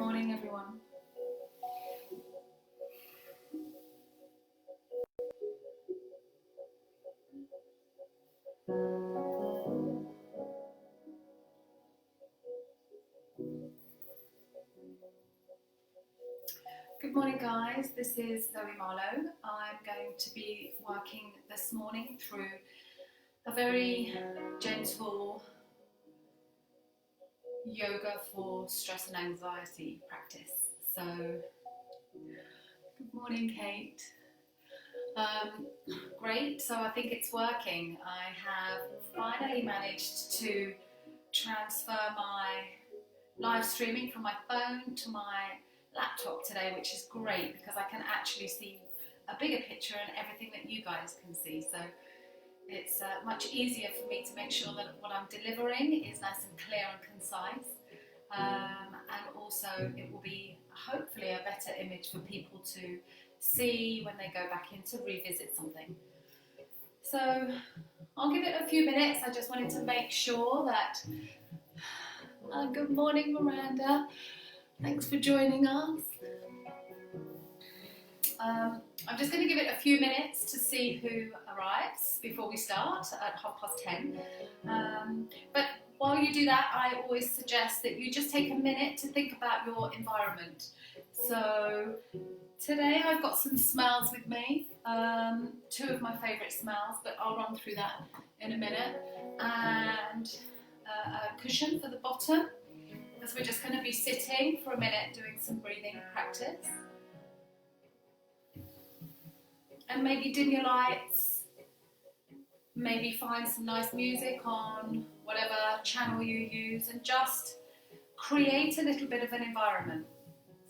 morning, everyone. Good morning, guys. This is Marlowe. I'm going to be working this morning through a very gentle yoga for stress and anxiety practice. So, good morning, Kate. Great, so I think it's working. I have finally managed to transfer my live streaming from my phone to my laptop today, which is great because I can actually see a bigger picture and everything that you guys can see. So it's much easier for me to make sure that what I'm delivering is nice and clear and concise. And also it will be hopefully a better image for people to see when they go back in to revisit something. So I'll give it a few minutes. I just wanted to make sure that... good morning, Miranda. Thanks for joining us. I'm just going to give it a few minutes to see who arrives before we start at 10:30. But while you do that, I always suggest that you just take a minute to think about your environment. So today I've got some smells with me, two of my favourite smells, but I'll run through that in a minute. And a cushion for the bottom, because we're just going to be sitting for a minute doing some breathing practice. And maybe dim your lights, maybe find some nice music on whatever channel you use, and just create a little bit of an environment.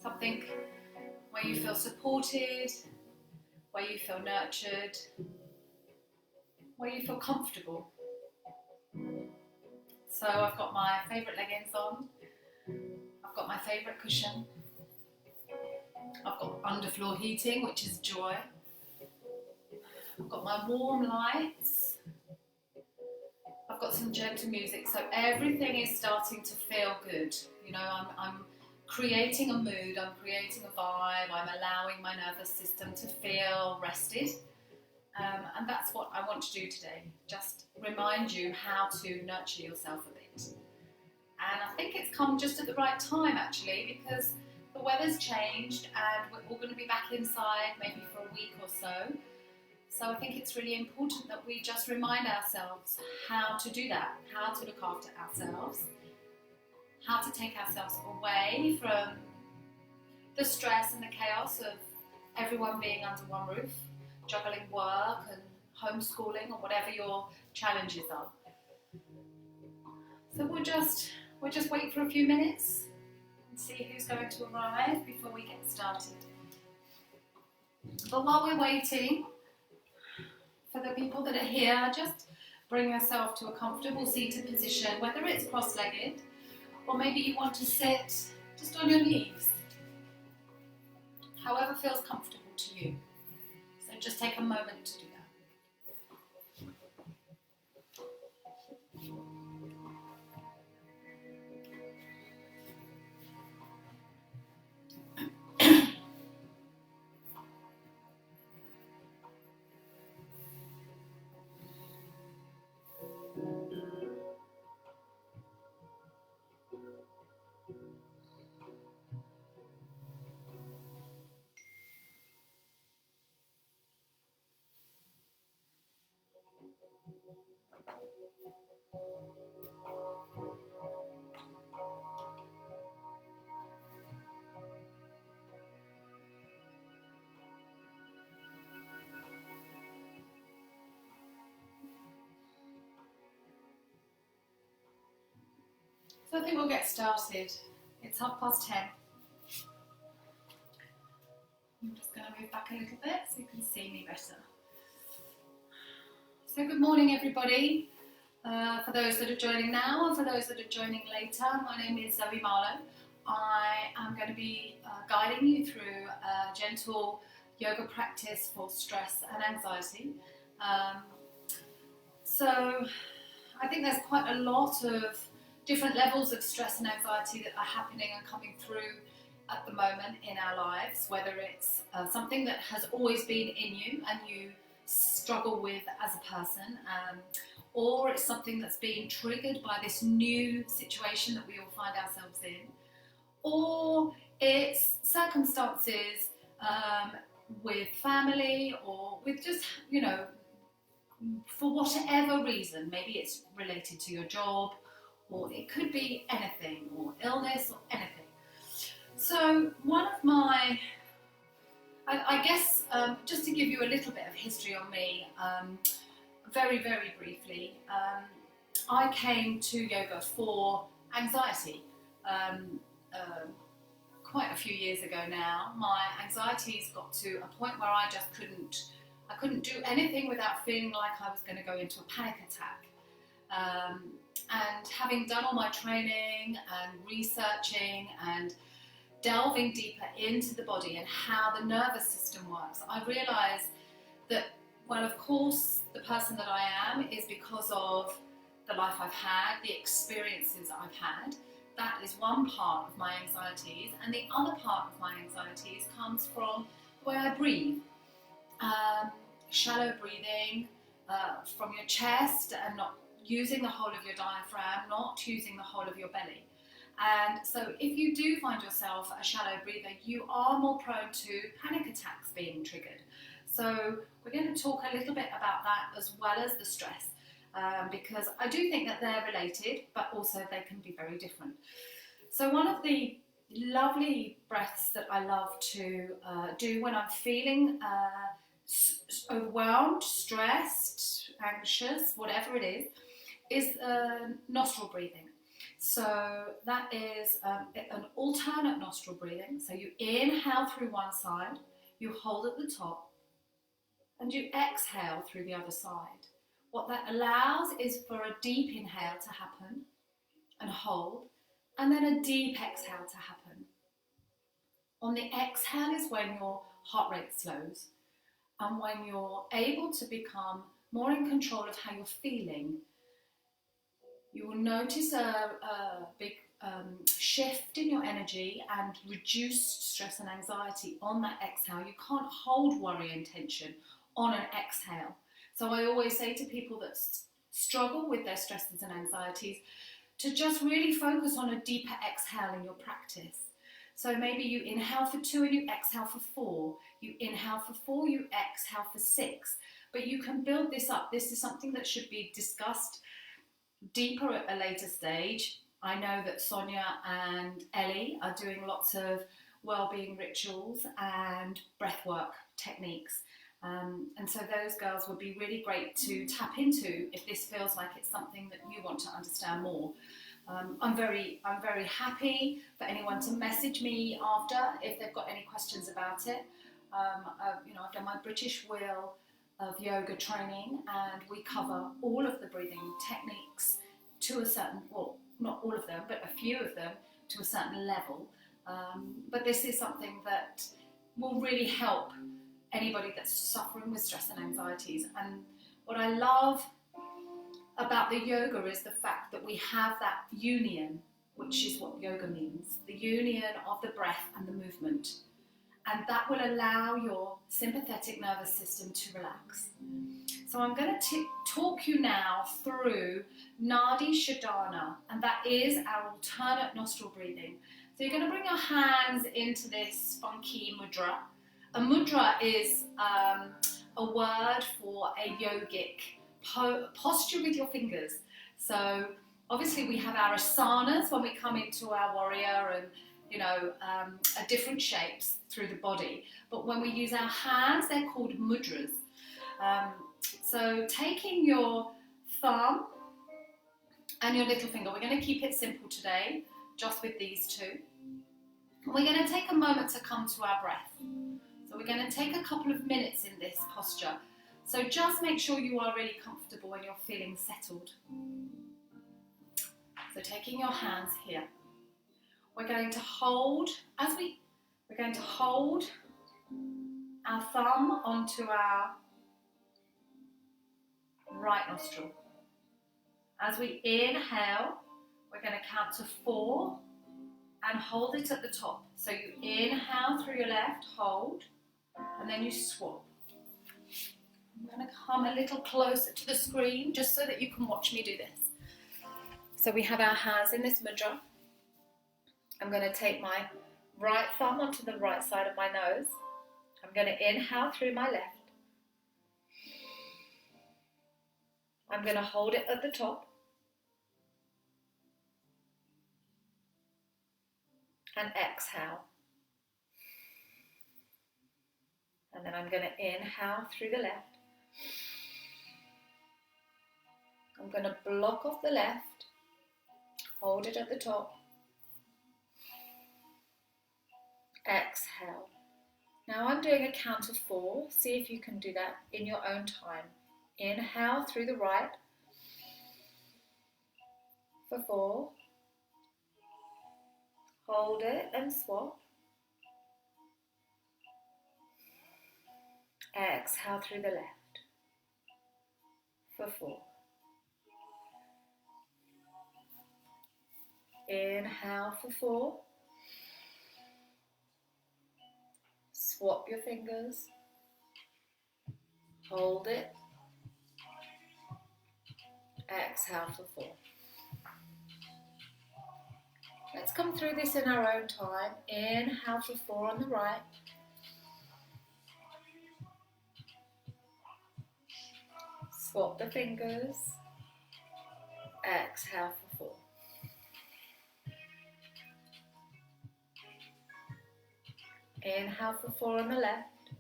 Something where you feel supported, where you feel nurtured, where you feel comfortable. So I've got my favourite leggings on, I've got my favourite cushion, I've got underfloor heating, which is joy, I've got my warm lights, I've got some gentle music, so everything is starting to feel good. You know, I'm creating a mood, I'm creating a vibe, I'm allowing my nervous system to feel rested. And that's what I want to do today, just remind you how to nurture yourself a bit. And I think it's come just at the right time actually, because the weather's changed and we're all going to be back inside maybe for a week or so. So I think it's really important that we just remind ourselves how to do that, how to look after ourselves, how to take ourselves away from the stress and the chaos of everyone being under one roof, juggling work and homeschooling or whatever your challenges are. So we'll just wait for a few minutes and see who's going to arrive before we get started. But while we're waiting for the people that are here, just bring yourself to a comfortable seated position, whether it's cross-legged or maybe you want to sit just on your knees, however feels comfortable to you. So just take a moment to do that. So I think we'll get started. It's 10:30. I'm just going to move back a little bit so you can see me better. So good morning everybody. For those that are joining now and for those that are joining later, my name is Marlowe. I am going to be guiding you through a gentle yoga practice for stress and anxiety. So I think there's quite a lot of different levels of stress and anxiety that are happening and coming through at the moment in our lives, whether it's something that has always been in you and you struggle with as a person, or it's something that's been triggered by this new situation that we all find ourselves in, or it's circumstances with family, or with just, you know, for whatever reason. Maybe it's related to your job, or it could be anything, or illness, or anything. So one of my, I guess, just to give you a little bit of history on me, very, very briefly, I came to yoga for anxiety. Quite a few years ago now, my anxieties got to a point where I just couldn't do anything without feeling like I was going to go into a panic attack. And having done all my training and researching and delving deeper into the body and how the nervous system works, I realised that, well, of course, the person that I am is because of the life I've had, the experiences I've had. That is one part of my anxieties, and the other part of my anxieties comes from the way I breathe. Shallow breathing from your chest, and not using the whole of your diaphragm, not using the whole of your belly. And so if you do find yourself a shallow breather, you are more prone to panic attacks being triggered. So we're going to talk a little bit about that, as well as the stress. Because I do think that they're related, but also they can be very different. So one of the lovely breaths that I love to do when I'm feeling overwhelmed, stressed, anxious, whatever it is nostril breathing. So that is an alternate nostril breathing. So you inhale through one side, you hold at the top, and you exhale through the other side. What that allows is for a deep inhale to happen and hold, and then a deep exhale to happen. On the exhale is when your heart rate slows, and when you're able to become more in control of how you're feeling. You will notice a big shift in your energy and reduced stress and anxiety on that exhale. You can't hold worry and tension on an exhale. So I always say to people that struggle with their stresses and anxieties to just really focus on a deeper exhale in your practice. So maybe you inhale for 2 and you exhale for 4. You inhale for 4, you exhale for 6. But you can build this up. This is something that should be discussed deeper at a later stage. I know that Sonia and Ellie are doing lots of well-being rituals and breathwork techniques. And so those girls would be really great to tap into if this feels like it's something that you want to understand more. I'm very happy for anyone to message me after if they've got any questions about it. I've done my British Wheel of yoga training, and we cover all of the breathing techniques to a certain, well, not all of them, but a few of them to a certain level. But this is something that will really help anybody that's suffering with stress and anxieties. And what I love about the yoga is the fact that we have that union, which is what yoga means, the union of the breath and the movement. And that will allow your sympathetic nervous system to relax. So I'm going to talk you now through Nadi Shodana, and that is our alternate nostril breathing. So you're going to bring your hands into this funky mudra. A mudra is a word for a yogic posture with your fingers. So obviously we have our asanas when we come into our warrior, and different shapes through the body. But when we use our hands, they're called mudras. So taking your thumb and your little finger, we're going to keep it simple today, just with these two. We're going to take a moment to come to our breath. So we're going to take a couple of minutes in this posture. So just make sure you are really comfortable and you're feeling settled. So taking your hands here, we're going to hold, we're going to hold our thumb onto our right nostril. As we inhale, we're going to count to 4 and hold it at the top. So you inhale through your left, hold, and then you swap. I'm going to come a little closer to the screen just so that you can watch me do this. So we have our hands in this mudra. I'm going to take my right thumb onto the right side of my nose. I'm going to inhale through my left. I'm going to hold it at the top. And exhale. And then I'm going to inhale through the left. I'm going to block off the left. Hold it at the top. Exhale. Now I'm doing a count of 4. See if you can do that in your own time. Inhale through the right for 4. Hold it and swap. Exhale through the left for 4. Inhale for 4. Swap your fingers. Hold it. Exhale for 4. Let's come through this in our own time. Inhale for 4 on the right. Swap the fingers. Exhale for 4. Inhale for 4 on the left.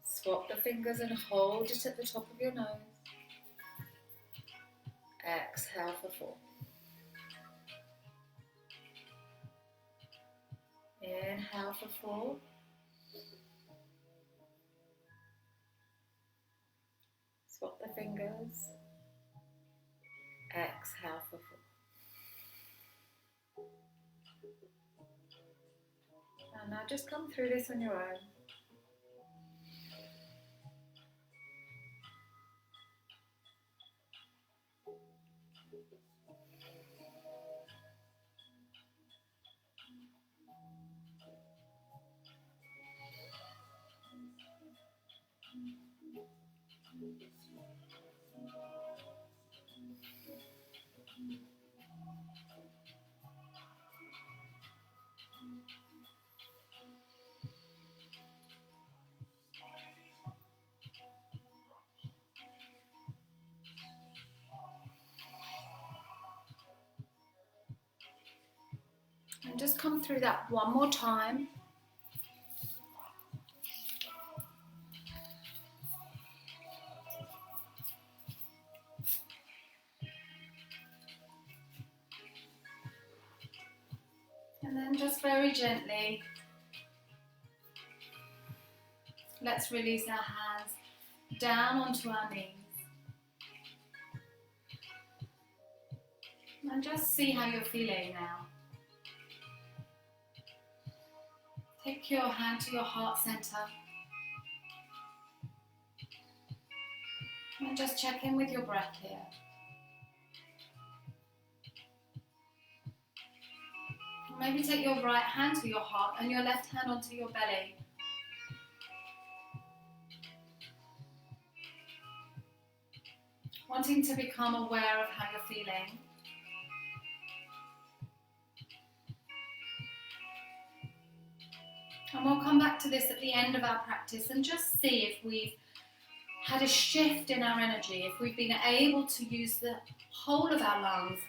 Swap the fingers and hold it at the top of your nose. Exhale for 4. Inhale for 4. Swap the fingers. Exhale for 4. And now just come through this on your own. And just come through that one more time. And then just very gently, let's release our hands down onto our knees. And just see how you're feeling now. Take your hand to your heart center. And just check in with your breath here. Maybe take your right hand to your heart and your left hand onto your belly. Wanting to become aware of how you're feeling. And we'll come back to this at the end of our practice and just see if we've had a shift in our energy, if we've been able to use the whole of our lungs,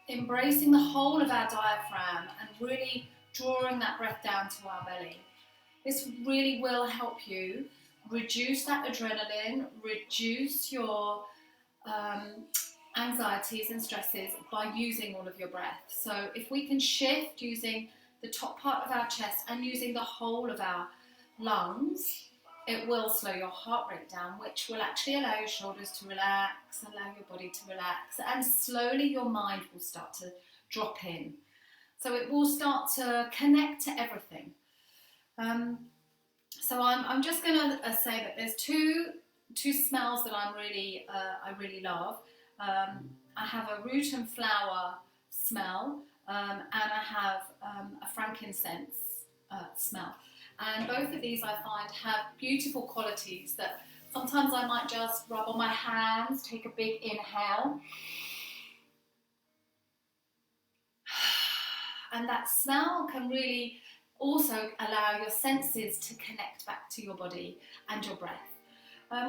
embracing the whole of our diaphragm and really drawing that breath down to our belly. This really will help you reduce that adrenaline, reduce your anxieties and stresses by using all of your breath. So if we can shift using the top part of our chest and using the whole of our lungs, it will slow your heart rate down, which will actually allow your shoulders to relax, allow your body to relax, and slowly your mind will start to drop in. So it will start to connect to everything. So I'm just going to say that there's two smells that I really love. I have a root and flower smell, and I have a frankincense smell. And both of these I find have beautiful qualities that sometimes I might just rub on my hands, take a big inhale. And that smell can really also allow your senses to connect back to your body and your breath.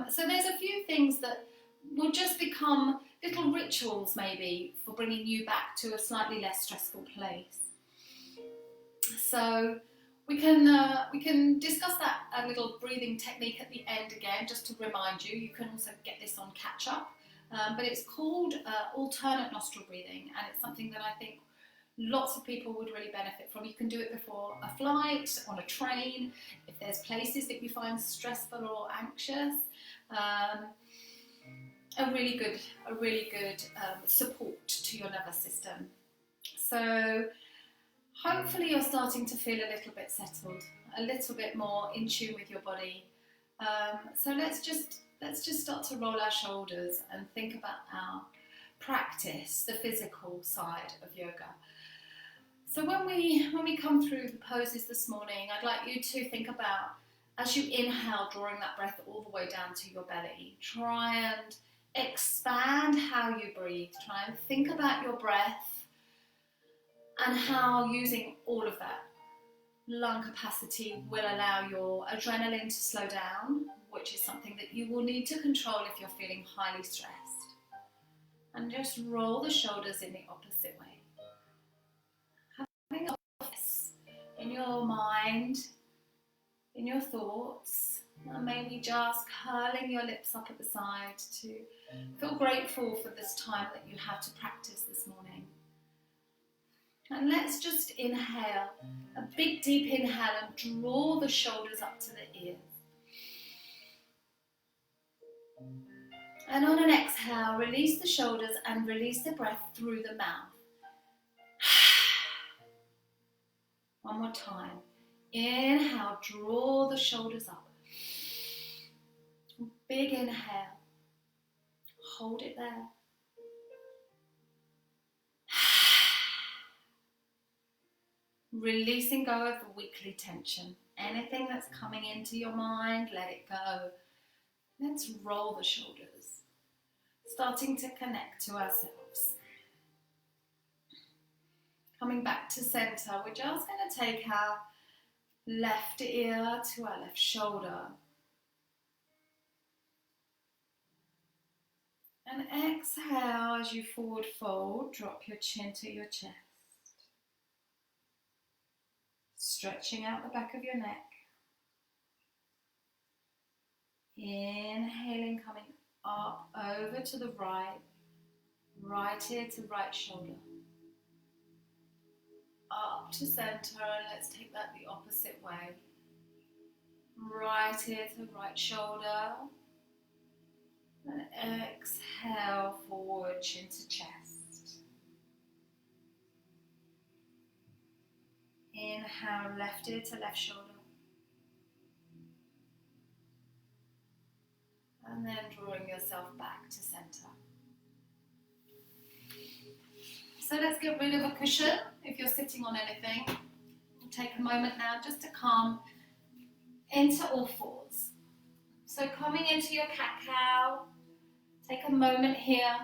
So there's a few things that will just become little rituals maybe for bringing you back to a slightly less stressful place. So we can discuss that a little breathing technique at the end again, just to remind you. You can also get this on catch up, but it's called alternate nostril breathing, and it's something that I think lots of people would really benefit from. You can do it before a flight, on a train, if there's places that you find stressful or anxious. A really good support to your nervous system. So hopefully you're starting to feel a little bit settled, a little bit more in tune with your body. So let's just start to roll our shoulders and think about our practice, the physical side of yoga. So when we come through the poses this morning, I'd like you to think about, as you inhale, drawing that breath all the way down to your belly. Try and expand how you breathe. Try and think about your breath and how using all of that lung capacity will allow your adrenaline to slow down, which is something that you will need to control if you're feeling highly stressed. And just roll the shoulders in the opposite way. Having a focus in your mind, in your thoughts, and maybe just curling your lips up at the side to feel grateful for this time that you have to practice this morning. And let's just inhale, a big deep inhale, and draw the shoulders up to the ears. And on an exhale, release the shoulders and release the breath through the mouth. One more time. Inhale, draw the shoulders up. Big inhale. Hold it there. Releasing go of the weekly tension. Anything that's coming into your mind, let it go. Let's roll the shoulders. Starting to connect to ourselves. Coming back to center, we're just going to take our left ear to our left shoulder. And exhale as you forward fold, drop your chin to your chest. Stretching out the back of your neck. Inhaling, coming up over to the right, right ear to right shoulder. Up to center, and let's take that the opposite way. Right ear to right shoulder. And exhale, forward, chin to chest. Inhale, left ear to left shoulder. And then drawing yourself back to center. So let's get rid of a cushion if you're sitting on anything. We'll take a moment now just to come into all fours. So coming into your cat-cow, take a moment here.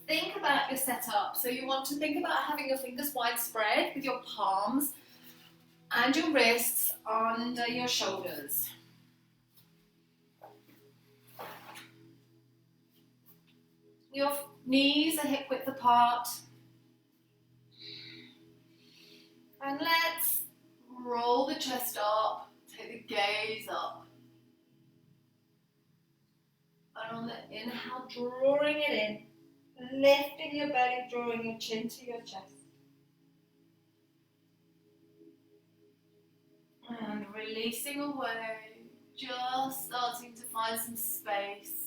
Think about your setup. So you want to think about having your fingers widespread with your palms and your wrists under your shoulders. Your knees are hip width apart. And let's roll the chest up, take the gaze up. And on the inhale, drawing it in, lifting your belly, drawing your chin to your chest. And releasing away, just starting to find some space.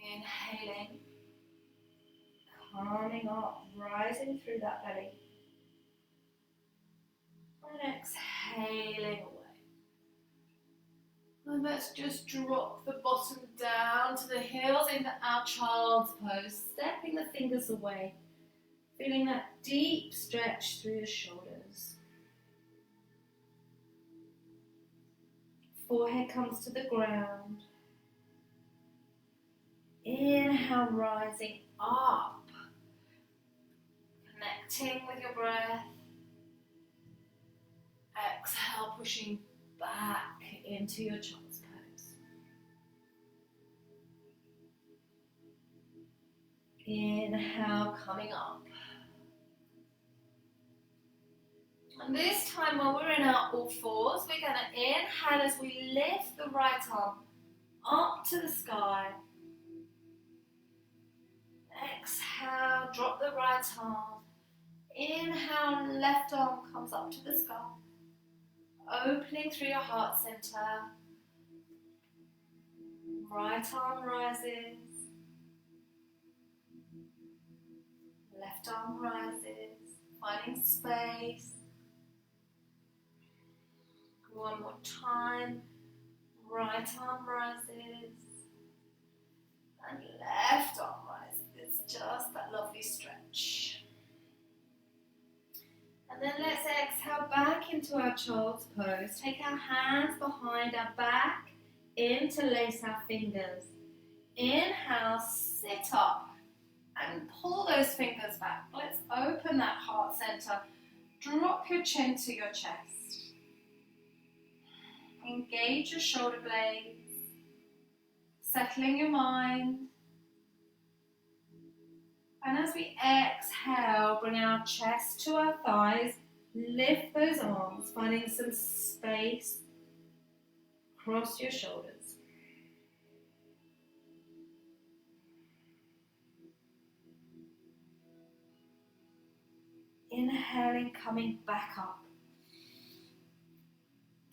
Inhaling, coming up, rising through that belly. And exhaling away. And let's just drop the bottom down to the heels into our child's pose, stepping the fingers away, feeling that deep stretch through your shoulders. Forehead comes to the ground. Inhale, rising up, connecting with your breath. Exhale, pushing back into your child's pose. Inhale, coming up. And this time when we're in our all fours, we're going to inhale as we lift the right arm up to the sky. Exhale, drop the right arm. Inhale, left arm comes up to the sky. Opening through your heart center. Right arm rises. Left arm rises. Finding space. One more time. Right arm rises. And left arm rises. Just that lovely stretch. And then let's exhale back into our child's pose. Take our hands behind our back. Interlace our fingers. Inhale, sit up and pull those fingers back. Let's open that heart center. Drop your chin to your chest. Engage your shoulder blades. Settling your mind. And as we exhale, bring our chest to our thighs, lift those arms, finding some space across your shoulders. Inhaling, coming back up.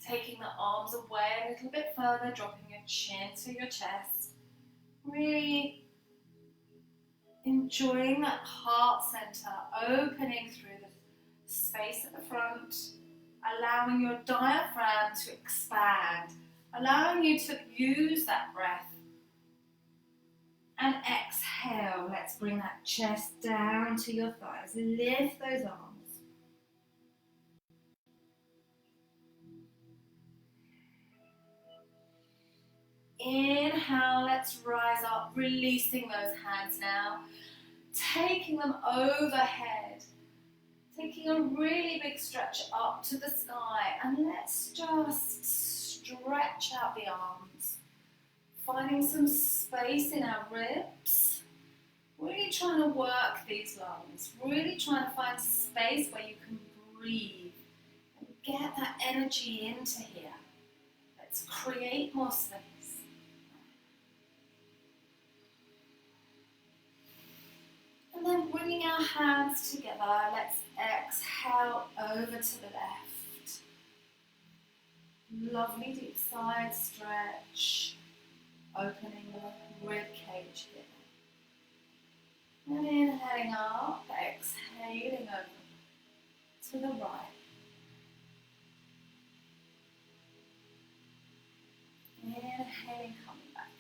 Taking the arms away a little bit further, dropping your chin to your chest. Really enjoying that heart center, opening through the space at the front, allowing your diaphragm to expand, allowing you to use that breath. And exhale, let's bring that chest down to your thighs, lift those arms. Inhale, let's rise up, releasing those hands now. Taking them overhead. Taking a really big stretch up to the sky. And let's just stretch out the arms. Finding some space in our ribs. Really trying to work these lungs. Really trying to find space where you can breathe. And get that energy into here. Let's create more space. And then bringing our hands together, let's exhale over to the left. Lovely deep side stretch, opening the rib cage here. And inhaling up, exhaling over to the right. Inhaling, coming back.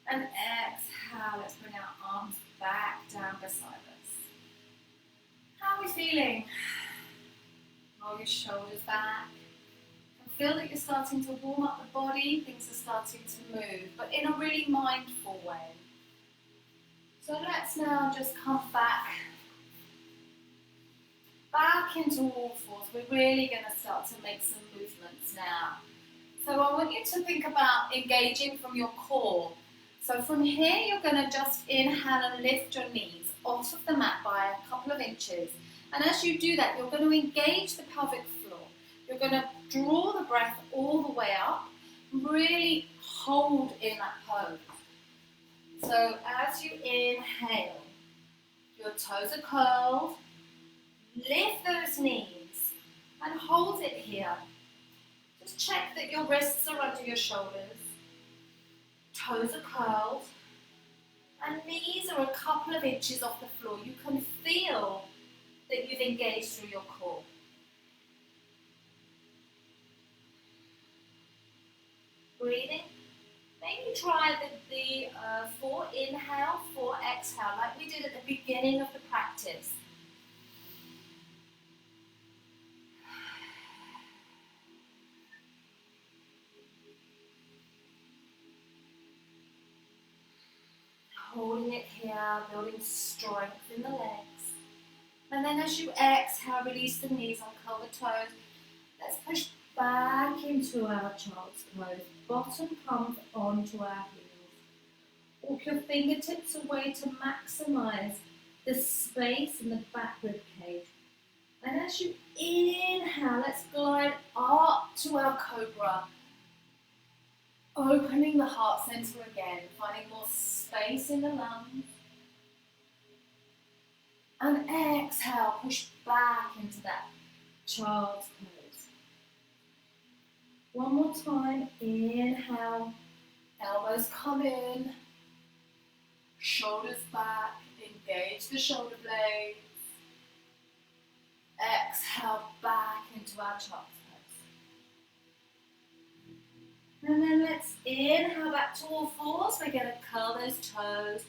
And exhale, let's bring our arms back down beside us. How are we feeling? Roll your shoulders back. And feel that you're starting to warm up the body, things are starting to move, but in a really mindful way. So let's now just come back into all fours. We're really going to start to make some movements now. So I want you to think about engaging from your core. So from here, you're going to just inhale and lift your knees off of the mat by a couple of inches. And as you do that, you're going to engage the pelvic floor. You're going to draw the breath all the way up, really hold in that pose. So as you inhale, your toes are curled, lift those knees and hold it here. Just check that your wrists are under your shoulders. Toes are curled and knees are a couple of inches off the floor. You can feel that you've engaged through your core. breathing. Maybe try the 4 inhale, 4 exhale, like we did at the beginning of the practice. Holding it here, building strength in the legs. And then as you exhale, release the knees, uncurl the toes. Let's push back into our child's pose. Bottom comes onto our heels. Walk your fingertips away to maximize the space in the back rib cage. And as you inhale, let's glide up to our cobra. Opening the heart center again, finding more space in the lungs. And exhale, push back into that child's pose. One more time, inhale, elbows come in, shoulders back, engage the shoulder blades. Exhale, back into our child's pose. And then let's inhale back to all fours. We're going to curl those toes.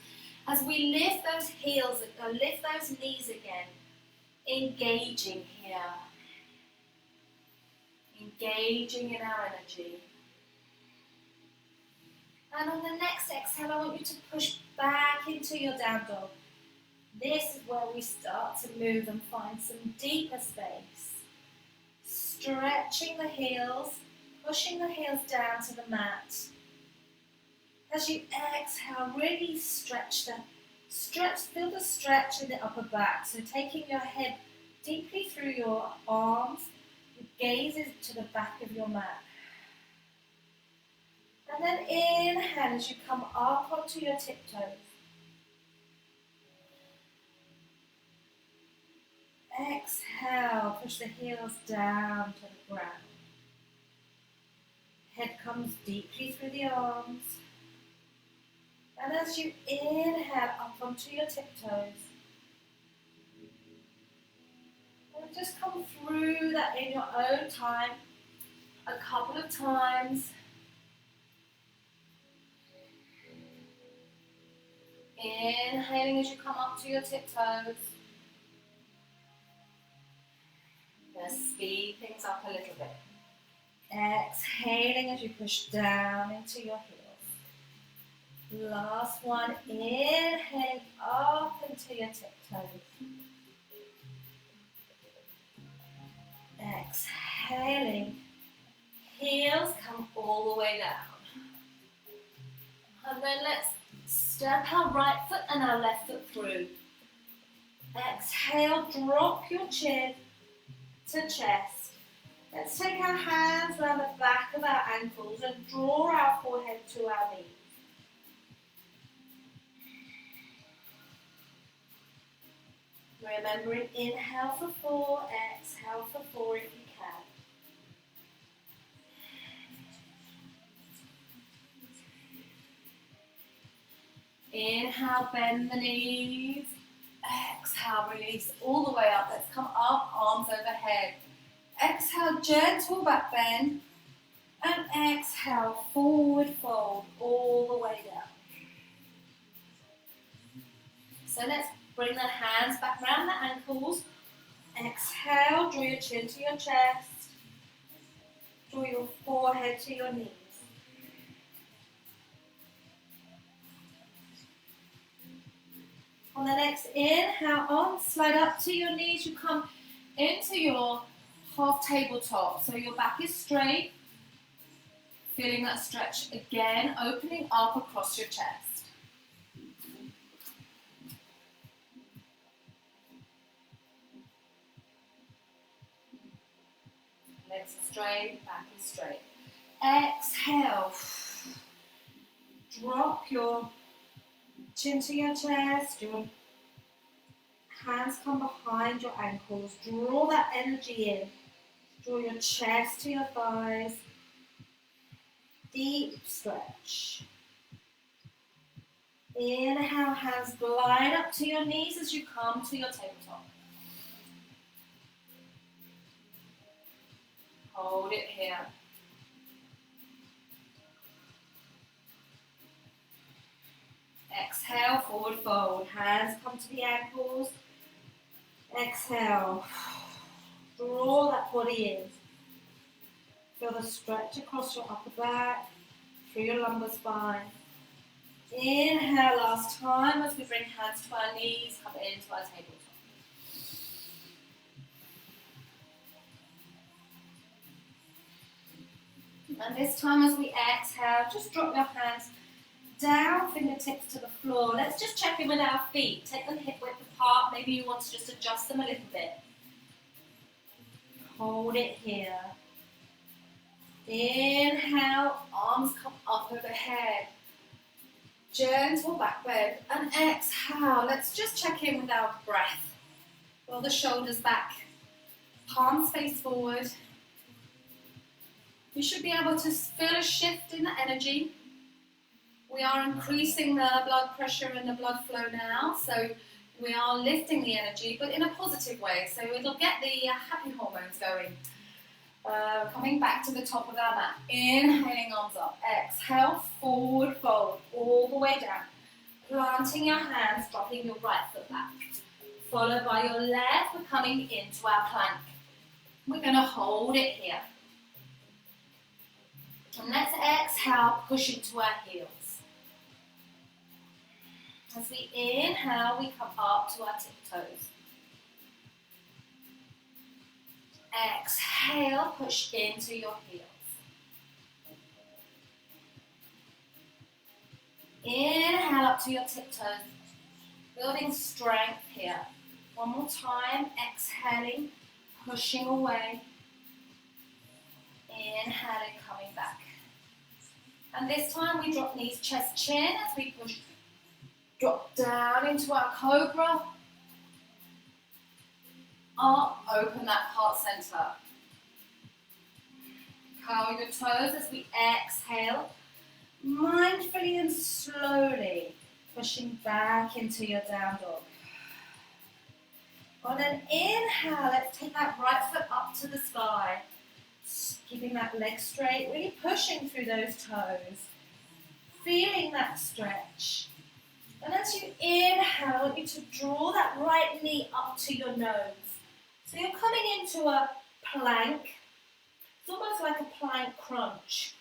As we lift those heels, lift those knees again, engaging here. Engaging in our energy. And on the next exhale, I want you to push back into your down dog. This is where we start to move and find some deeper space. Stretching the heels, pushing the heels down to the mat. As you exhale, really feel the stretch in the upper back. So taking your head deeply through your arms, your gaze is to the back of your mat. And then inhale as you come up onto your tiptoes. Exhale, push the heels down to the ground. Head comes deeply through the arms. And as you inhale up onto your tiptoes, and just come through that in your own time, a couple of times. Inhaling as you come up to your tiptoes. Let's speed things up a little bit. Exhaling as you push down into your heels. Last one, inhale up into your tiptoes. Exhaling, heels come all the way down. And then let's step our right foot and our left foot through. Exhale, drop your chin to chest. Let's take our hands around the back of our ankles and draw our forehead to our knees. Remembering, inhale for 4, exhale for 4 if you can. Inhale, bend the knees. Exhale, release all the way up. Let's come up, arms overhead. Exhale, gentle back bend. And exhale, forward fold all the way down. So let's bring the hands back around the ankles. Exhale, draw your chin to your chest. Draw your forehead to your knees. On the next inhale on, slide up to your knees. You come into your half tabletop. So your back is straight. Feeling that stretch again, opening up across your chest. Legs are straight, back is straight. Exhale. Drop your chin to your chest. Your hands come behind your ankles. Draw that energy in. Draw your chest to your thighs. Deep stretch. Inhale, hands glide up to your knees as you come to your tabletop. Hold it here. Exhale, forward fold. Hands come to the ankles. Exhale. Draw that body in. Feel the stretch across your upper back, through your lumbar spine. Inhale, last time as we bring hands to our knees, come into our tabletop. And this time as we exhale, just drop your hands down, fingertips to the floor. Let's just check in with our feet. Take them hip width apart. Maybe you want to just adjust them a little bit. Hold it here. Inhale, arms come up overhead. Gentle back bend. And exhale. Let's just check in with our breath. Roll the shoulders back. Palms face forward. You should be able to feel a shift in the energy. We are increasing the blood pressure and the blood flow now, so we are lifting the energy, but in a positive way, so it'll get the happy hormones going. Coming back to the top of our mat, inhaling arms up, exhale, forward fold, all the way down. Planting your hands, dropping your right foot back. Followed by your left, we're coming into our plank. We're going to hold it here. And let's exhale, push into our heels. As we inhale, we come up to our tiptoes. Exhale, push into your heels. Inhale up to your tiptoes, building strength here. One more time, exhaling, pushing away. Inhaling, coming back. And this time we drop knees, chest, chin as we push. Drop down into our cobra. Up, open that heart center. Curl your toes as we exhale. Mindfully and slowly pushing back into your down dog. On an inhale, let's take that right foot up to the sky. Keeping that leg straight, really pushing through those toes. Feeling that stretch. And as you inhale, I want you to draw that right knee up to your nose. So you're coming into a plank. It's almost like a plank crunch.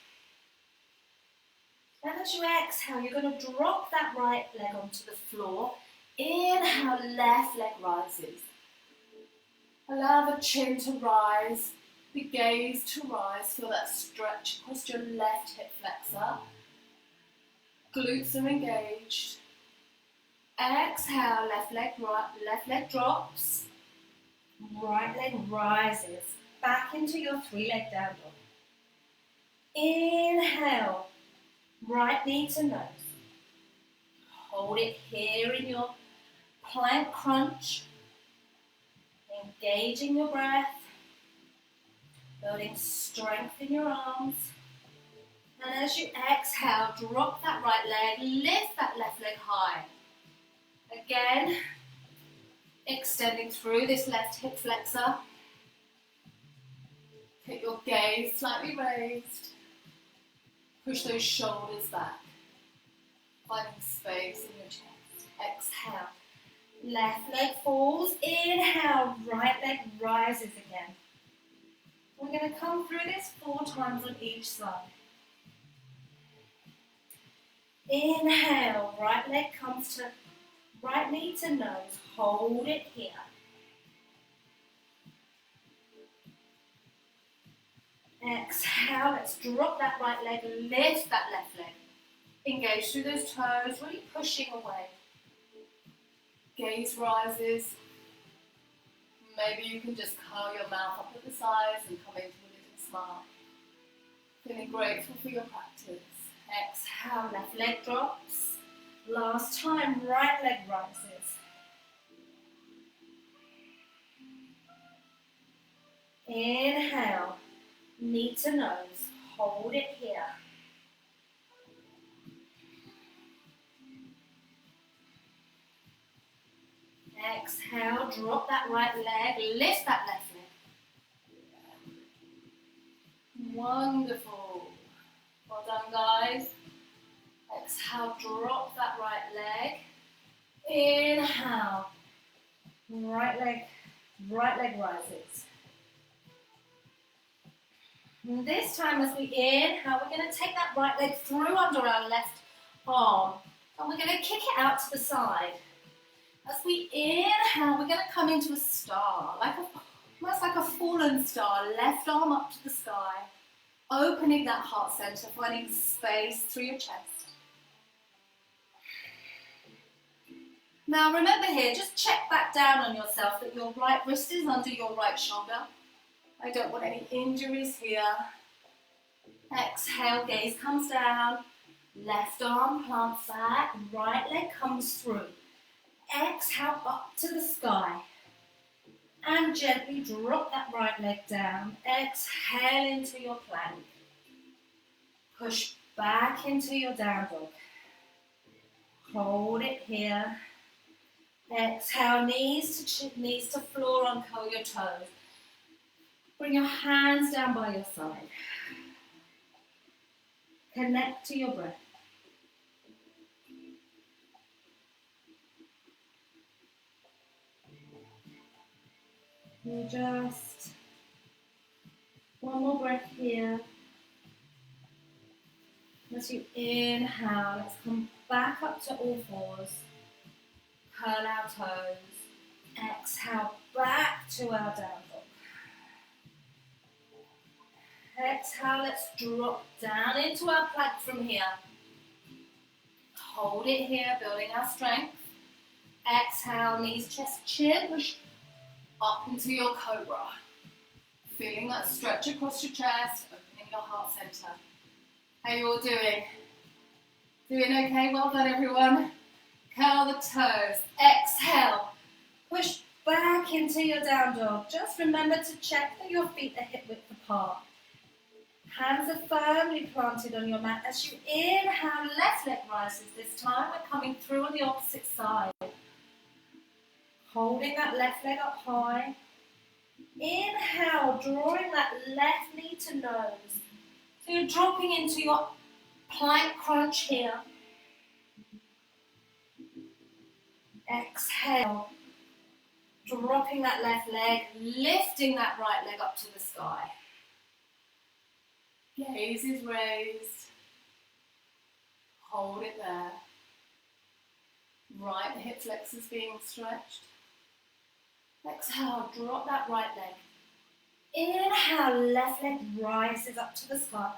And as you exhale, you're going to drop that right leg onto the floor. Inhale, left leg rises. Allow the chin to rise, the gaze to rise. Feel that stretch across your left hip flexor. Glutes are engaged. Exhale, left leg drops. Right leg rises. Back into your three-leg down dog. Inhale, right knee to nose. Hold it here in your plank crunch. Engaging your breath. Building strength in your arms. And as you exhale, drop that right leg, lift that left leg high. Again, extending through this left hip flexor. Keep your gaze slightly raised. Push those shoulders back. Finding space in your chest. Exhale. Left leg falls. Inhale. Right leg rises again. We're going to come through this 4 times on each side. Inhale. Right leg comes to right knee to nose. Hold it here. Exhale, let's drop that right leg, lift that left leg. Engage through those toes, really pushing away. Gaze rises. Maybe you can just curl your mouth up at the sides and come into a little smile. Feeling grateful for your practice. Exhale, left leg drops. Last time, right leg rises. Inhale. Knee to nose, hold it here. Exhale, drop that right leg, lift that left leg. Wonderful. Well done, guys. Exhale, drop that right leg. Inhale, right leg rises. And this time as we inhale, we're going to take that right leg through under our left arm. And we're going to kick it out to the side. As we inhale, we're going to come into a star, almost like a fallen star, left arm up to the sky, opening that heart center, finding space through your chest. Now remember here, just check back down on yourself that your right wrist is under your right shoulder. I don't want any injuries here. Exhale, gaze comes down, left arm plants back, right leg comes through. Exhale up to the sky and gently drop that right leg down. Exhale into your plank. Push back into your down dog. Hold it here. Exhale, knees to floor, uncurl your toes. Bring your hands down by your side. Connect to your breath. And just one more breath here. As you inhale, let's come back up to all fours. Curl our toes. Exhale, back to our down dog. Exhale, let's drop down into our plank from here. Hold it here, building our strength. Exhale, knees, chest, chin, push up into your cobra. Feeling that stretch across your chest, opening your heart center. How you all doing? Doing okay? Well done, everyone. Curl the toes. Exhale. Push back into your down dog. Just remember to check that your feet are hip width apart. Hands are firmly planted on your mat. As you inhale, left leg rises. This time we're coming through on the opposite side. Holding that left leg up high. Inhale, drawing that left knee to nose. So you're dropping into your plank crunch here. Exhale, dropping that left leg, lifting that right leg up to the sky. Gaze is raised. Hold it there. Right hip flexors being stretched. Exhale, drop that right leg. Inhale, left leg rises up to the sky.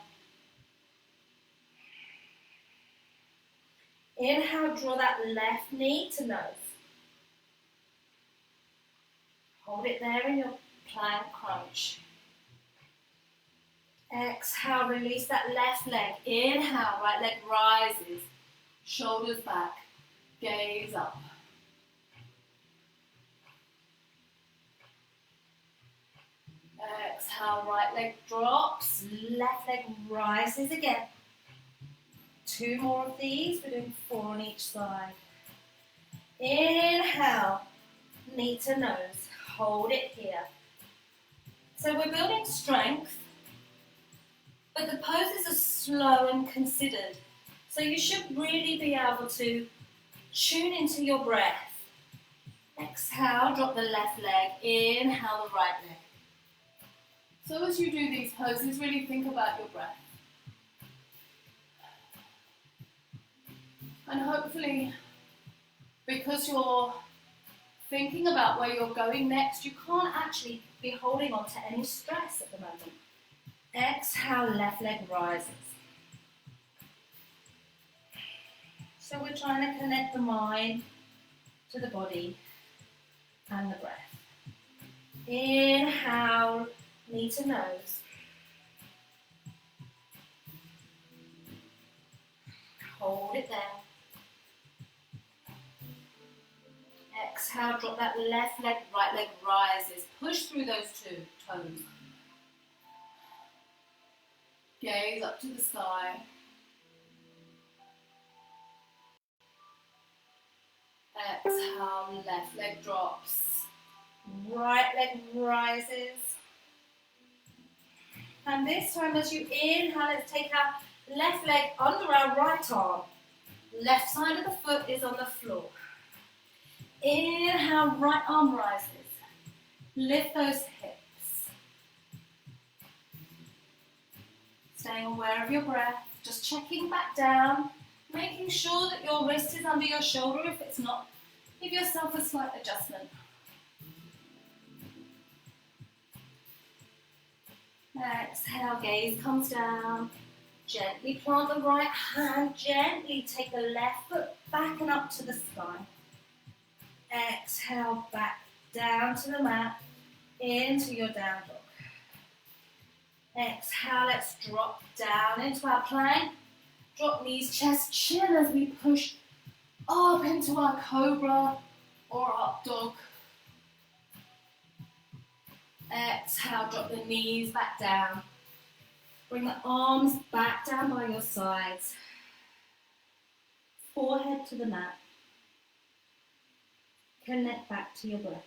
Inhale, draw that left knee to nose. Hold it there in your plank crunch. Exhale, release that left leg. Inhale, right leg rises. Shoulders back, gaze up. Exhale, right leg drops, left leg rises again. 2 more of these, we're doing 4 on each side. Inhale, knee to nose, hold it here. So we're building strength, but the poses are slow and considered. So you should really be able to tune into your breath. Exhale, drop the left leg, inhale the right leg. So as you do these poses, really think about your breath. And hopefully, because you're thinking about where you're going next, you can't actually be holding on to any stress at the moment. Exhale, left leg rises. So we're trying to connect the mind to the body and the breath. Inhale, knee to nose. Hold it there. Exhale, drop that left leg, right leg rises. Push through those 2 toes. Gaze up to the sky. Exhale, left leg drops. Right leg rises. And this time as you inhale, let's take our left leg under our right arm. Left side of the foot is on the floor. Inhale, right arm rises. Lift those hips. Staying aware of your breath. Just checking back down. Making sure that your wrist is under your shoulder. If it's not, give yourself a slight adjustment. Exhale, gaze comes down. Gently plant the right hand. Gently take the left foot back and up to the sky. Exhale, back down to the mat. Into your down dog. Exhale, let's drop down into our plank. Drop knees, chest, chin as we push up into our cobra or up dog. Exhale, drop the knees back down. Bring the arms back down by your sides. Forehead to the mat. Connect back to your breath.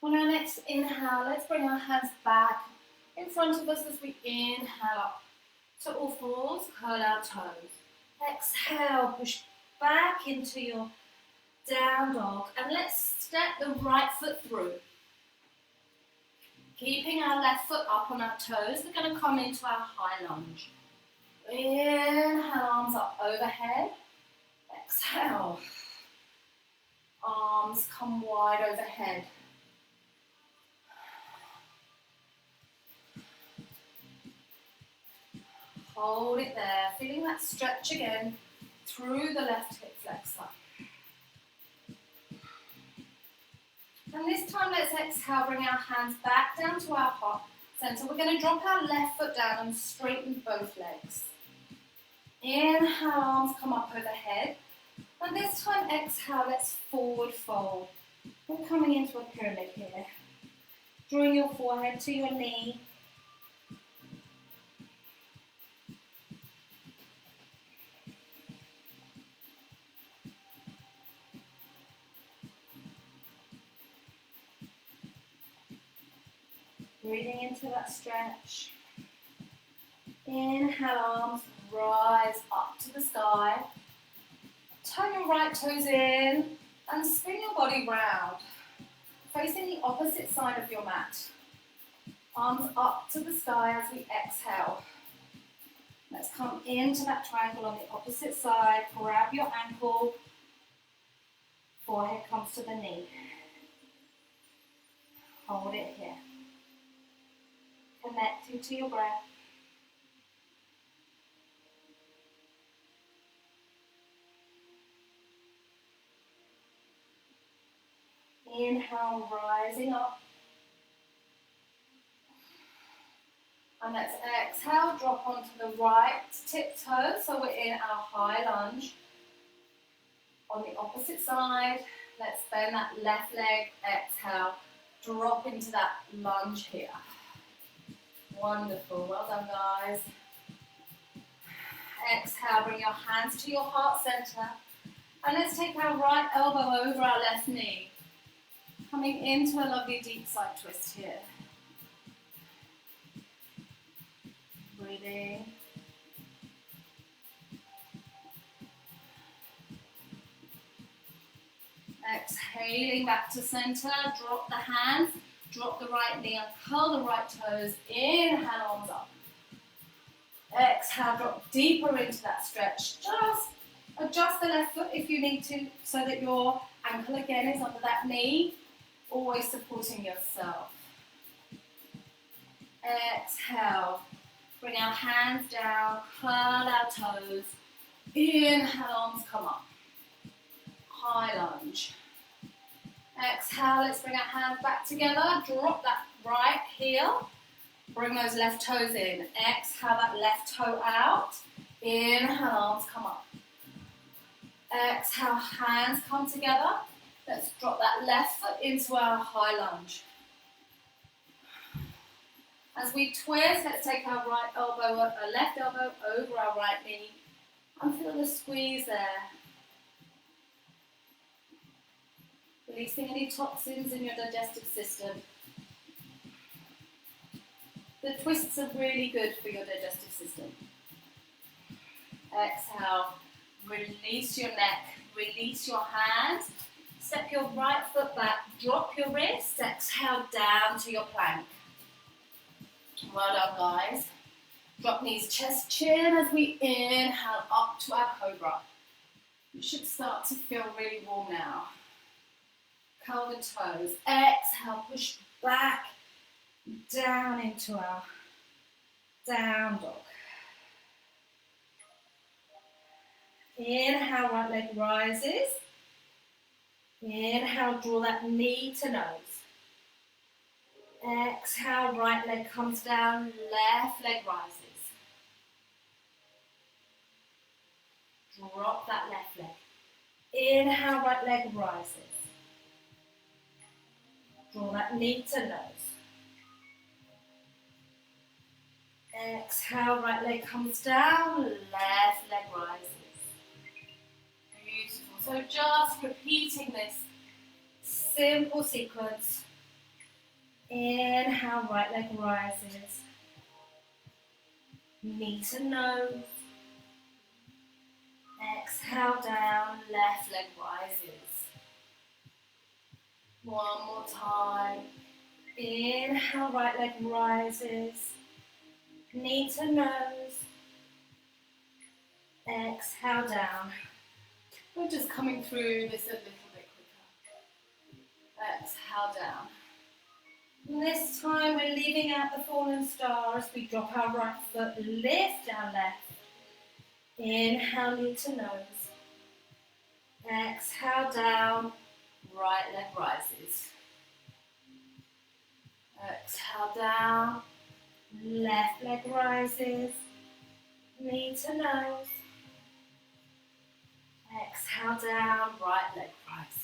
On our next inhale, let's bring our hands back in front of us as we inhale up to all fours, curl our toes. Exhale, push back into your down dog, and let's step the right foot through. Keeping our left foot up on our toes, we're going to come into our high lunge. Inhale, arms up overhead. Exhale, arms come wide overhead. Hold it there, feeling that stretch again through the left hip flexor. And this time let's exhale, bring our hands back down to our heart center. We're going to drop our left foot down and straighten both legs. Inhale, arms come up overhead. And this time exhale, let's forward fold. We're coming into a pyramid here. Drawing your forehead to your knee. Breathing into that stretch. Inhale, arms rise up to the sky. Turn your right toes in and spin your body round, facing the opposite side of your mat. Arms up to the sky as we exhale. Let's come into that triangle on the opposite side. Grab your ankle. Forehead comes to the knee. Hold it here. Connecting to your breath. Inhale, rising up. And let's exhale, drop onto the right tiptoe. So we're in our high lunge. On the opposite side, let's bend that left leg. Exhale, drop into that lunge here. Wonderful, well done guys. Exhale, bring your hands to your heart center. And let's take our right elbow over our left knee. Coming into a lovely deep side twist here. Breathing. Exhaling back to center, drop the hands. Drop the right knee and curl the right toes. Inhale, arms up. Exhale, drop deeper into that stretch. Just adjust the left foot if you need to so that your ankle again is under that knee. Always supporting yourself. Exhale. Bring our hands down, curl our toes. Inhale, arms come up. High lunge. Exhale, let's bring our hands back together. Drop that right heel. Bring those left toes in. Exhale, that left toe out. Inhale, arms come up. Exhale, hands come together. Let's drop that left foot into our high lunge. As we twist, let's take our left elbow over our right knee And feel the squeeze there. Releasing any toxins in your digestive system. The twists are really good for your digestive system. Exhale, release your neck, release your hands. Step your right foot back, drop your wrists, exhale down to your plank. Well done, guys. Drop knees, chest, chin as we inhale up to our cobra. You should start to feel really warm now. Curl the toes. Exhale, push back down into our down dog. Inhale, right leg rises. Inhale, draw that knee to nose. Exhale, right leg comes down, left leg rises. Drop that left leg. Inhale, right leg rises. Draw that knee to nose. Exhale, right leg comes down, left leg rises. Beautiful. So just repeating this simple sequence. Inhale, right leg rises. Knee to nose. Exhale down, left leg rises. One more time. Inhale, right leg rises. Knee to nose. Exhale down. We're just coming through this a little bit quicker. Exhale down. And this time we're leaving out the fallen star as we drop our right foot, lift our left. Inhale, knee to nose. Exhale down, right leg rises. Exhale down, left leg rises. Knee to nose. Exhale down, right leg rises.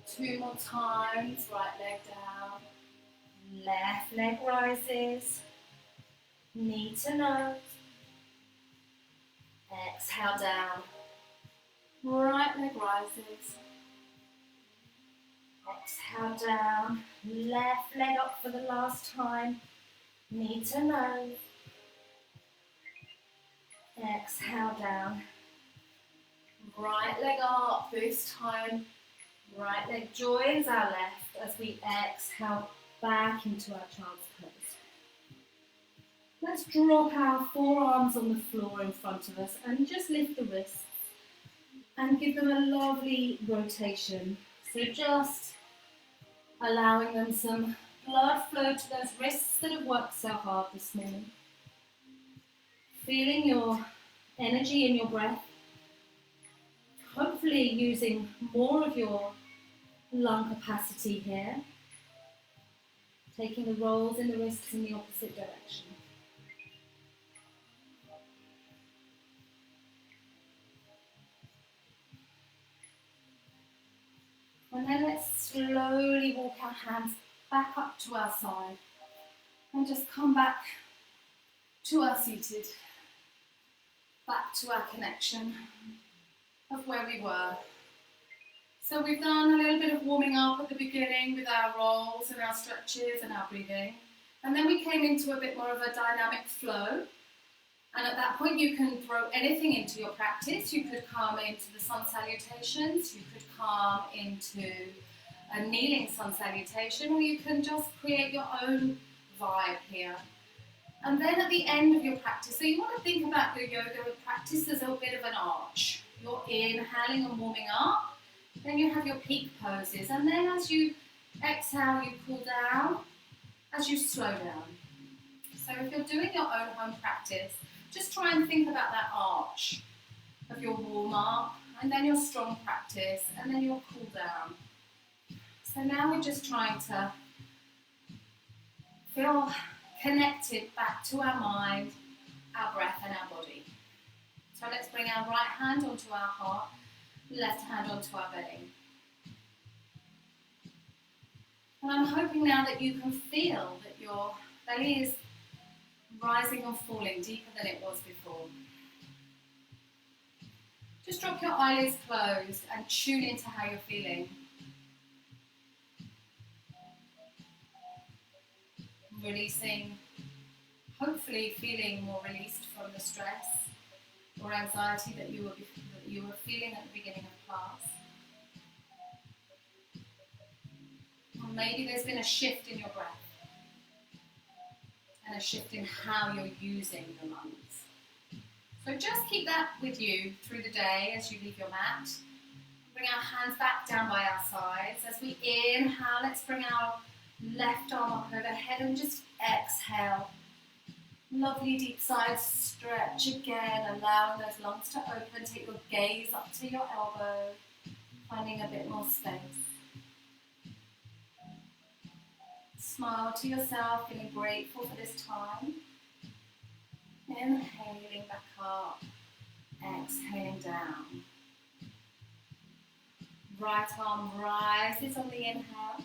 Two more times, right leg down. Left leg rises. Knee to nose. Exhale down. Right leg rises. Exhale down. Left leg up for the last time. Knee to nose. Exhale down. Right leg up this time. Right leg joins our left as we exhale back into our child's pose. Let's drop our forearms on the floor in front of us and just lift the wrists and give them a lovely rotation. So just allowing them some blood flow to those wrists that have worked so hard this morning. Feeling your energy in your breath. Hopefully using more of your lung capacity here. Taking the rolls in the wrists in the opposite direction. And then let's slowly walk our hands back up to our side and just come back to our seated, back to our connection of where we were. So we've done a little bit of warming up at the beginning with our rolls and our stretches and our breathing. And then we came into a bit more of a dynamic flow. And at that point you can throw anything into your practice. You could come into the sun salutations, you could come into a kneeling sun salutation, or you can just create your own vibe here. And then at the end of your practice, so you want to think about your yoga practice as a bit of an arch. You're inhaling and warming up, then you have your peak poses, and then as you exhale, you cool down, as you slow down. So if you're doing your own home practice, just try and think about that arch of your warm-up, and then your strong practice, and then your cool down. So now we're just trying to feel connected back to our mind, our breath, and our body. So let's bring our right hand onto our heart, left hand onto our belly. And I'm hoping now that you can feel that your belly is rising or falling deeper than it was before. Just drop your eyelids closed and tune into how you're feeling. Releasing, hopefully feeling more released from the stress or anxiety that you were feeling at the beginning of class. Or maybe there's been a shift in your breath and a shift in how you're using your lungs. So just keep that with you through the day as you leave your mat. Bring our hands back down by our sides. As we inhale, let's bring our left arm up overhead and just exhale. Lovely deep side stretch again, allowing those lungs to open. Take your gaze up to your elbow, finding a bit more space. Smile to yourself, feeling grateful for this time. Inhaling back up, exhaling down. Right arm rises on the inhale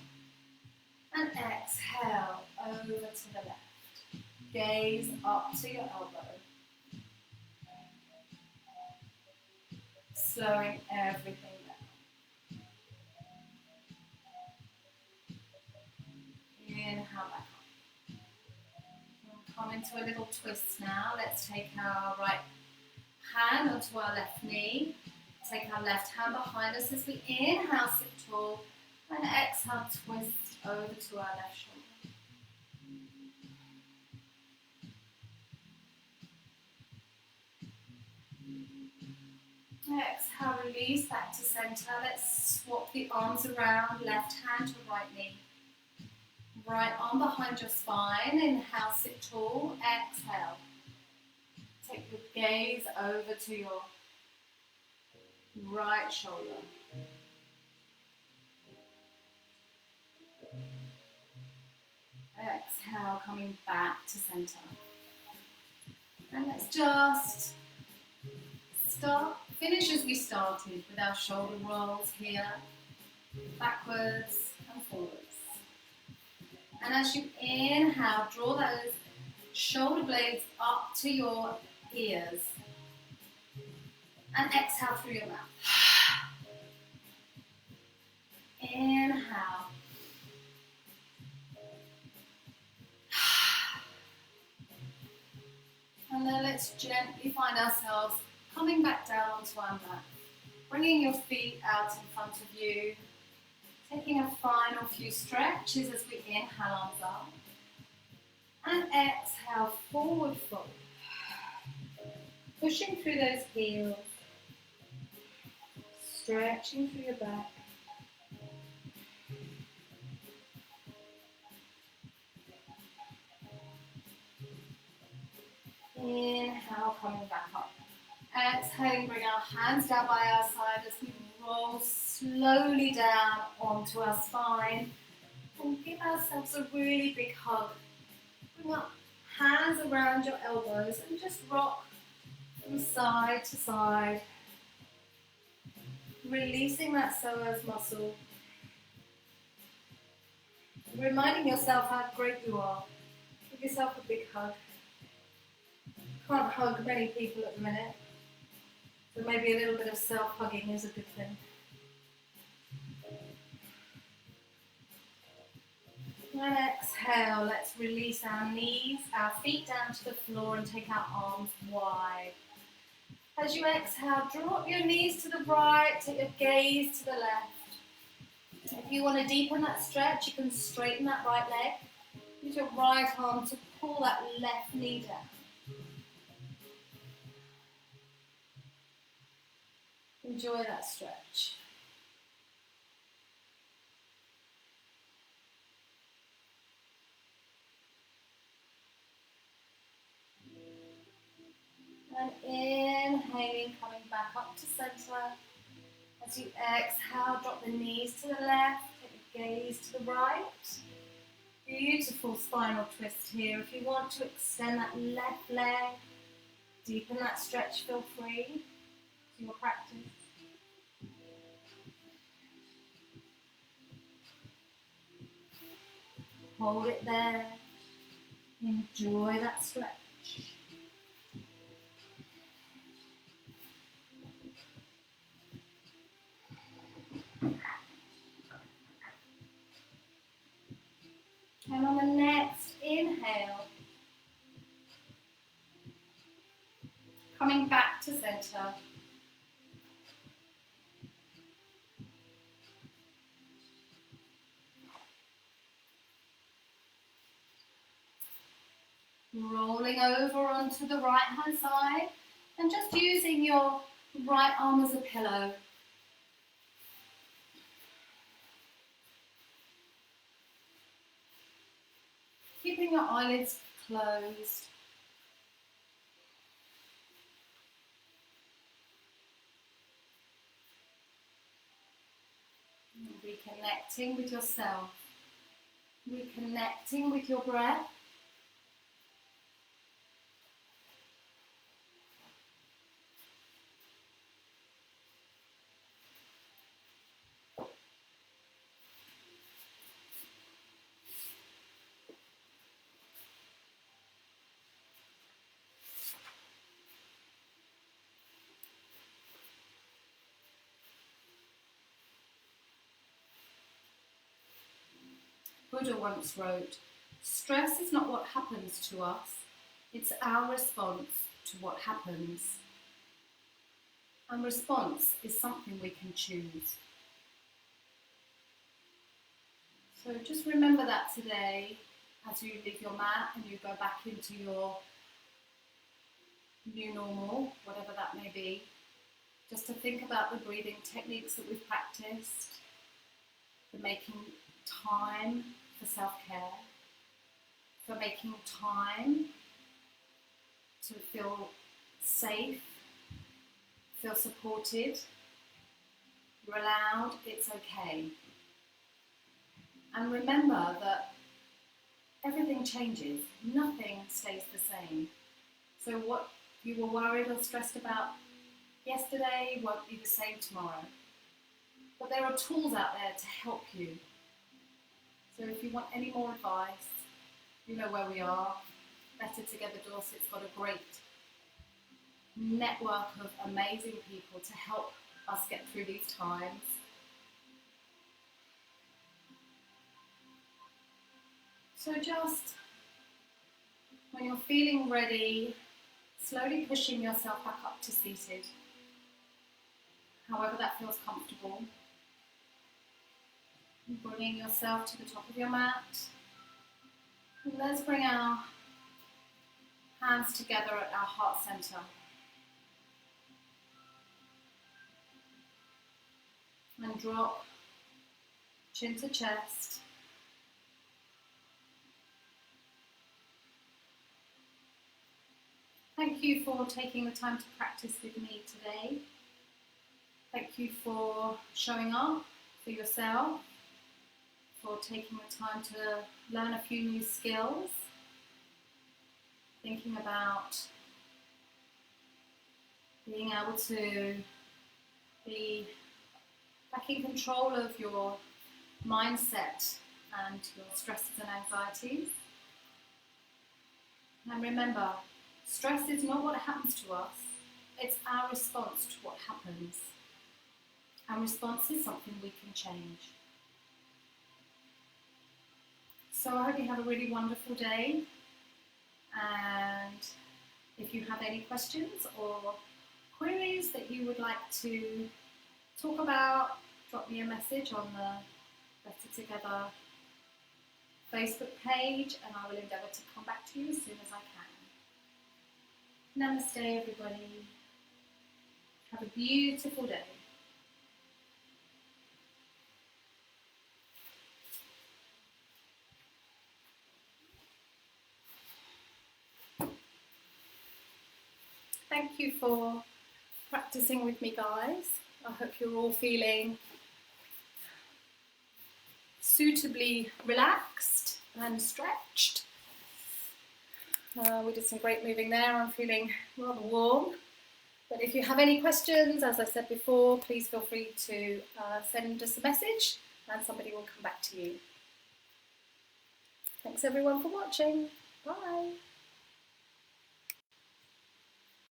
and exhale over to the left. Gaze up to your elbow. Slowing everything down. Inhale back up. We'll come into a little twist now. Let's take our right hand onto our left knee. Take our left hand behind us as we inhale, sit tall, and exhale, twist over to our left shoulder. Exhale, release back to center. Let's swap the arms around, left hand to right knee. Right arm behind your spine. Inhale, sit tall. Exhale. Take your gaze over to your right shoulder. Exhale, coming back to center. And let's just finish as we started with our shoulder rolls here, backwards and forwards. And as you inhale, draw those shoulder blades up to your ears. And exhale through your mouth. Inhale. And then let's gently find ourselves coming back down onto our mat. Bringing your feet out in front of you. Taking a final few stretches as we inhale arms up. And exhale, forward fold. Pushing through those heels. Stretching through your back. Inhale, coming back up. Exhaling, bring our hands down by our side as we roll slowly down onto our spine. And give ourselves a really big hug. Bring up hands around your elbows and just rock from side to side. Releasing that psoas muscle. Reminding yourself how great you are. Give yourself a big hug. Can't hug many people at the minute, so maybe a little bit of self-hugging is a good thing. And exhale, let's release our knees, our feet down to the floor and take our arms wide. As you exhale, drop your knees to the right, take your gaze to the left. If you want to deepen that stretch, you can straighten that right leg. Use your right arm to pull that left knee down. Enjoy that stretch. And inhaling, coming back up to center. As you exhale, drop the knees to the left, take the gaze to the right. Beautiful spinal twist here. If you want to extend that left leg, deepen that stretch, feel free to your practice. Hold it there. Enjoy that stretch. Coming back to centre. Rolling over onto the right hand side and just using your right arm as a pillow. Keeping your eyelids closed. And reconnecting with yourself. Reconnecting with your breath. Buddha once wrote, "Stress is not what happens to us, it's our response to what happens." And response is something we can choose. So just remember that today as you leave your mat and you go back into your new normal, whatever that may be, just to think about the breathing techniques that we've practiced, for making time for self-care, for making time to feel safe, feel supported, you're allowed, it's okay. And remember that everything changes, nothing stays the same. So what you were worried or stressed about yesterday won't be the same tomorrow. But there are tools out there to help you. So if you want any more advice, you know where we are. Better Together Dorset's got a great network of amazing people to help us get through these times. So just when you're feeling ready, slowly pushing yourself back up to seated, however that feels comfortable. Bringing yourself to the top of your mat. And let's bring our hands together at our heart center. And drop chin to chest. Thank you for taking the time to practice with me today. Thank you for showing up for yourself, for taking the time to learn a few new skills, thinking about being able to be back in control of your mindset and your stresses and anxieties. And remember, stress is not what happens to us, it's our response to what happens. And response is something we can change. So I hope you have a really wonderful day, and if you have any questions or queries that you would like to talk about, drop me a message on the Better Together Facebook page and I will endeavour to come back to you as soon as I can. Namaste everybody. Have a beautiful day. Thank you for practicing with me, guys. I hope you're all feeling suitably relaxed and stretched. We did some great moving there. I'm feeling rather warm. But if you have any questions, as I said before, please feel free to send us a message and somebody will come back to you. Thanks everyone for watching. Bye.